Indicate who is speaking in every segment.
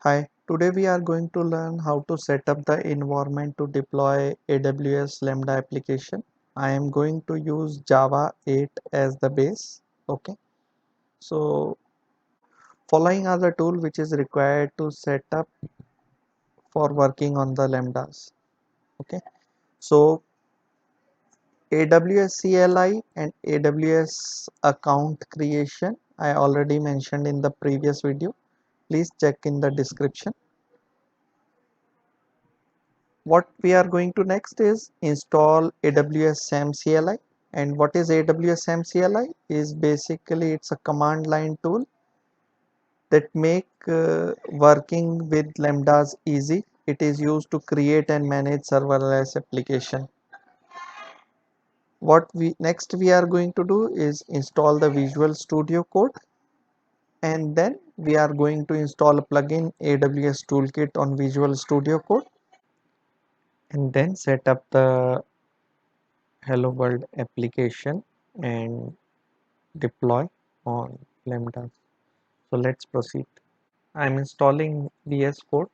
Speaker 1: Hi, today we are going to learn how to set up the environment to deploy AWS Lambda application. I am going to use Java 8 as the base. Okay, so following are the tool which is required to set up for working on the Lambdas. Okay, so AWS CLI and AWS account creation I already mentioned in the previous video. Please check in the description. What we are going to next is install AWS SAM CLI. And what is AWS SAM CLI is basically it's a command line tool that make working with lambdas easy. It is used to create and manage serverless application. What we next we are going to do is install the Visual Studio Code, and then we are going to install a plugin AWS Toolkit on Visual Studio Code, and then set up the Hello World application and deploy on Lambda. So let's proceed. I'm installing VS Code.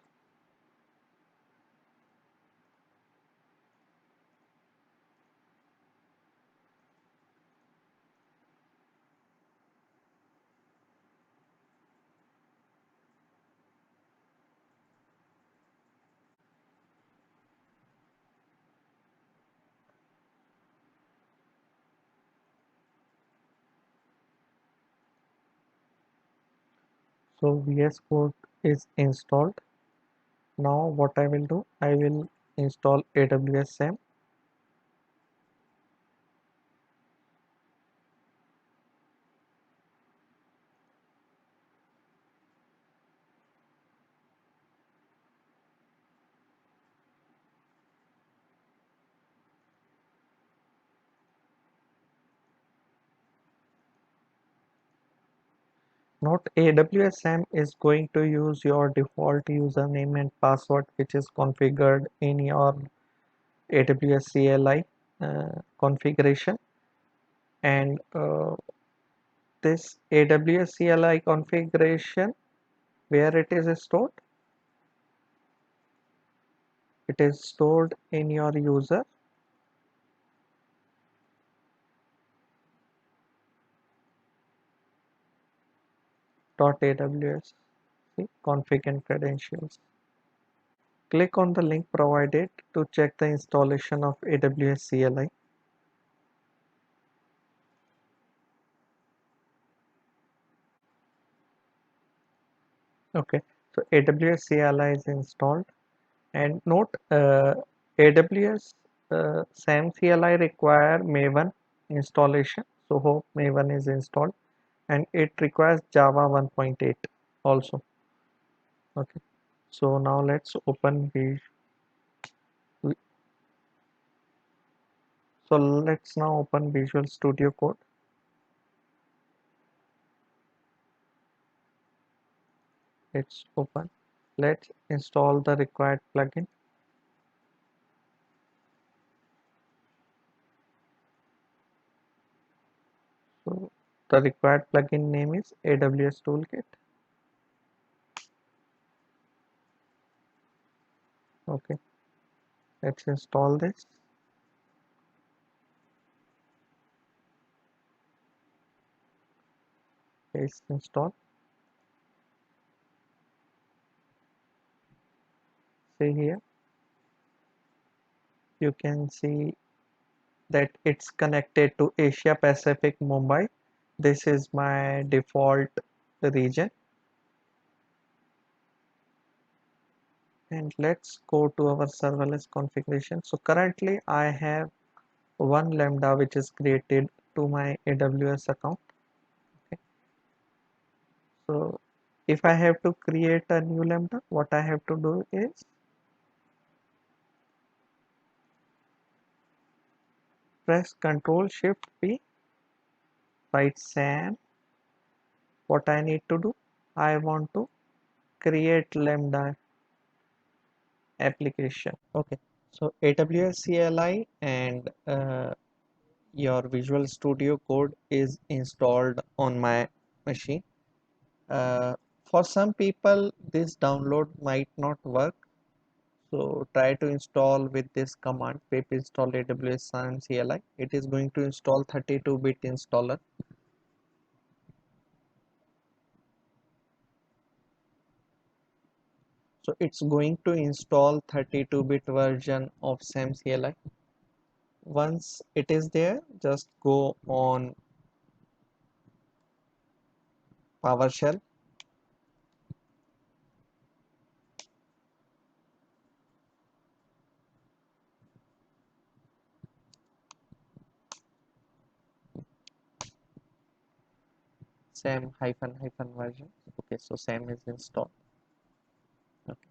Speaker 1: So VS Code is installed. Now what I will do, I will install AWS SAM. Not AWS SAM is going to use your default username and password which is configured in your AWS CLI configuration, and this AWS CLI configuration, where it is stored, it is stored in your user .aws. See, config and credentials. Click on the link provided to check the installation of AWS CLI. Okay, so AWS CLI is installed, and note AWS SAM CLI require Maven installation. So hope Maven is installed, and it requires Java 1.8 also. Okay, so now let's open so let's now open Visual Studio Code. It's open. Let's install the required plugin. So the required plugin name is AWS Toolkit. Okay, let's install this. It's installed. See here, you can see that it's connected to Asia Pacific Mumbai. This is my default region. And let's go to our serverless configuration. So currently I have one Lambda which is created to my AWS account. Okay. So if I have to create a new Lambda, what I have to do is press Ctrl Shift P, write SAM. What I need to do, I want to create Lambda application. Okay, so AWS CLI and your Visual Studio Code is installed on my machine. For some people, this download might not work. So try to install with this command pip install AWS SAM CLI. It is going to install 32-bit installer. So it's going to install 32-bit version of SAM CLI. Once it is there, just go on PowerShell. SAM hyphen hyphen version. Okay, so SAM is installed. Okay.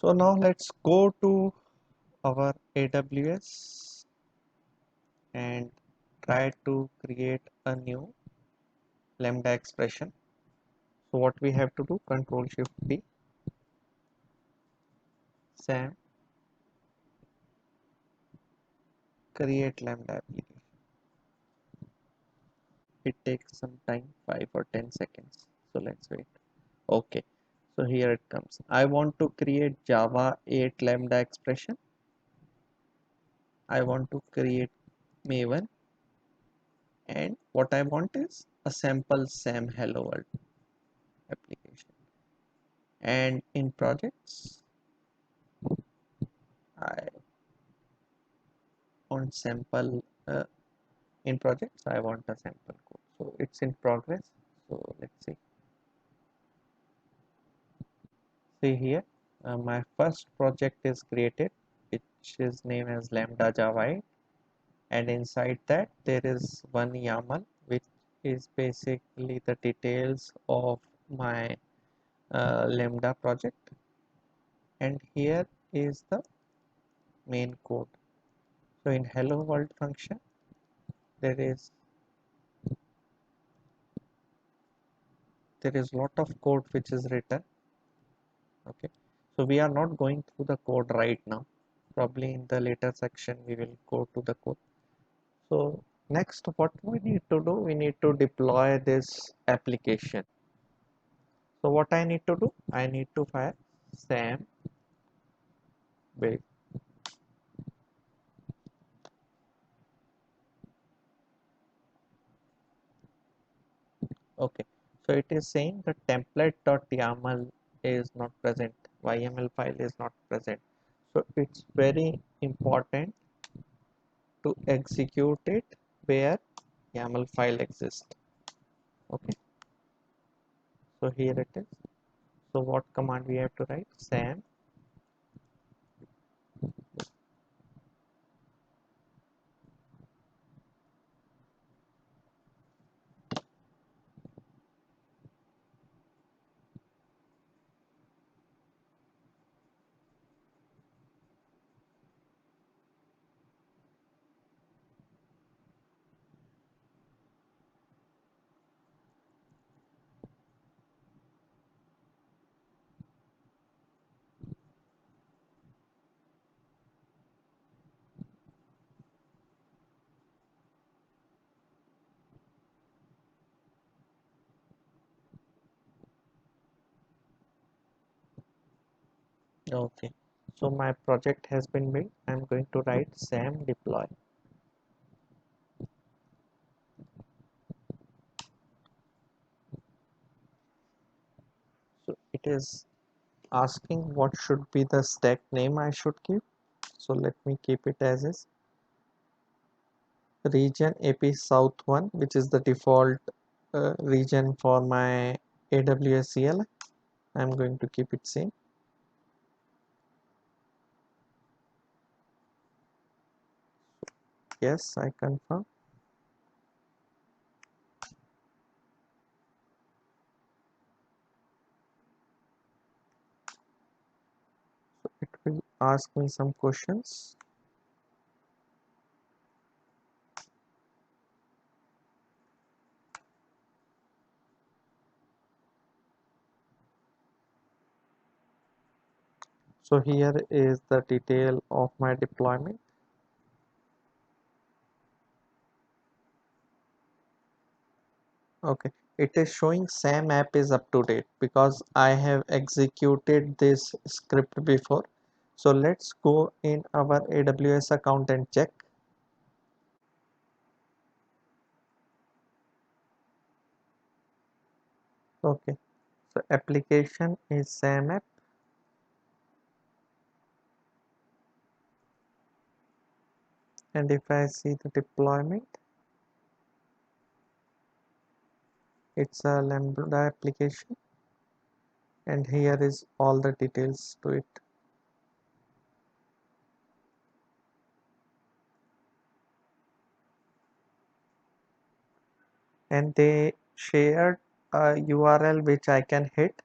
Speaker 1: So now let's go to our AWS and try to create a new lambda expression. So what we have to do, Control Shift D, SAM, create lambda application. It takes some time, 5 or 10 seconds. So let's wait. Okay, so here it comes. I want to create Java 8 lambda expression. I want to create Maven, and what I want is a sample SAM hello world application. And in projects, I want sample in projects I want a sample code, so it's in progress. So let's see here, my first project is created, which is named as lambda java 8, and inside that there is one YAML which is basically the details of my lambda project, and here is the main code. So in hello world function there is lot of code which is written. Okay, so we are not going through the code right now, probably in the later section we will go to the code. So next what we need to do, we need to deploy this application. So what I need to do, I need to fire SAM build. Okay, so it is saying the template.yaml is not present, YML file is not present. So it's very important to execute it where YAML file exists. Okay, so here it is. So what command we have to write? SAM. Okay, so my project has been built. I'm going to write SAM deploy. So it is asking what should be the stack name I should keep. So let me keep it as is region AP South 1, which is the default region for my AWS CLI. I'm going to keep it same. Yes, I confirm. So it will ask me some questions. So here is the detail of my deployment. Okay, it is showing SAM app is up to date because I have executed this script before. So let's go in our AWS account and check. Okay, so application is SAM app, and if I see the deployment, it's a Lambda application, and here is all the details to it. And they shared a URL which I can hit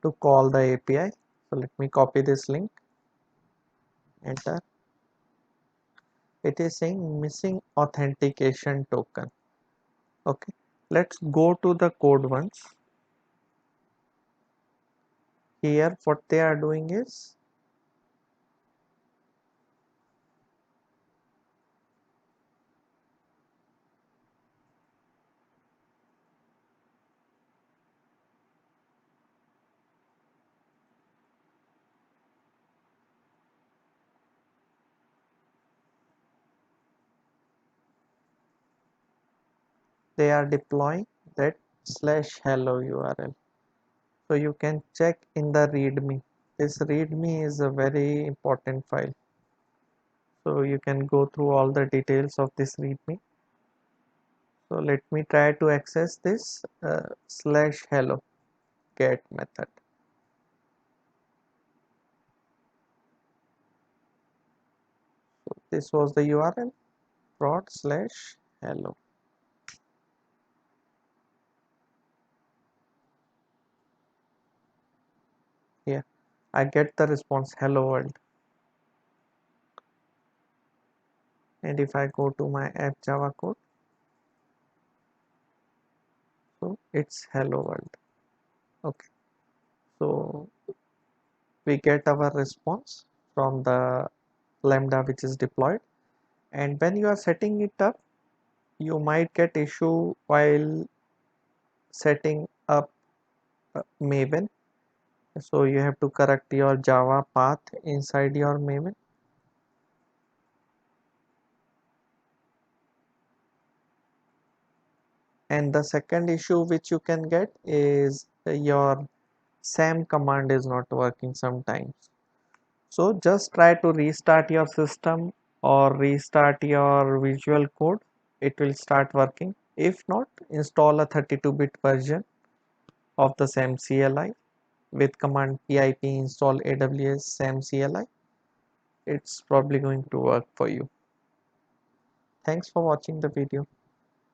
Speaker 1: to call the API. So let me copy this link, enter. It is saying missing authentication token. Okay, let's go to the code once. Here what they are doing is they are deploying that /hello URL. So you can check in the readme. This readme is a very important file. So you can go through all the details of this readme. So let me try to access this /hello get method. So this was the URL prod/hello. Here I get the response hello world, and if I go to my app Java code, so it's hello world. Okay, so we get our response from the Lambda which is deployed, and when you are setting it up, you might get issue while setting up Maven. So you have to correct your Java path inside your Maven. And the second issue which you can get is your SAM command is not working sometimes. So just try to restart your system or restart your Visual Code. It will start working. If not, install a 32-bit version of the SAM CLI with command pip install AWS SAM CLI. It's probably going to work for you. Thanks for watching the video.